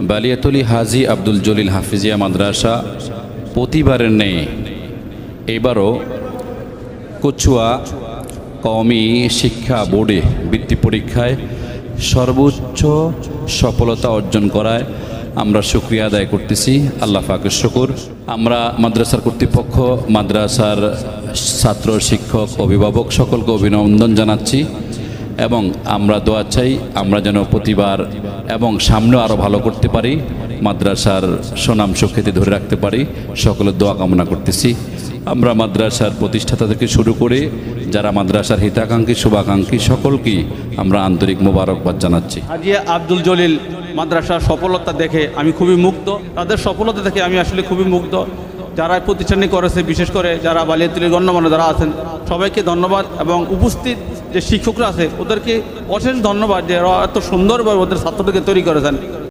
বালিয়াতলী হাজী আব্দুল জলিল হাফিজিয়া মাদ্রাসা প্রতিবারের নেই এবারও কচুয়া কওমি শিক্ষা বোর্ডে বৃত্তি পরীক্ষায় সর্বোচ্চ সফলতা অর্জন করায় আমরা শুকরিয়া আদায় করতেছি। আল্লাহ পাকের শুকর। আমরা মাদ্রাসার কর্তৃপক্ষ, মাদ্রাসার ছাত্র, শিক্ষক, অভিভাবক সকলকে অভিনন্দন জানাচ্ছি এবং আমরা দোয়া চাই আমরা যেন প্রতিবার এবং সামনেও আরও ভালো করতে পারি, মাদ্রাসার সুনাম সুখ্যাতি ধরে রাখতে পারি। সকলের দোয়া কামনা করতেছি। আমরা মাদ্রাসার প্রতিষ্ঠাতা থেকে শুরু করে যারা মাদ্রাসার হিতাকাঙ্ক্ষী, শুভাকাঙ্ক্ষী সকলকেই আমরা আন্তরিক মোবারকবাদ জানাচ্ছি। হাজী আব্দুল জলিল মাদ্রাসার সফলতা দেখে আমি খুবই মুগ্ধ, তাদের সফলতা দেখে আমি আসলে খুবই মুগ্ধ। যারা প্রতিষ্ঠানটি করেছে, বিশেষ করে যারা বালিয়াতলীর গণ্যমান্য যারা আছেন সবাইকে ধন্যবাদ এবং উপস্থিত যে শিক্ষকরা আছে ওদেরকে অশেষ ধন্যবাদ যে এত সুন্দরভাবে ওদের ছাত্রদেরকে তৈরি করেছেন।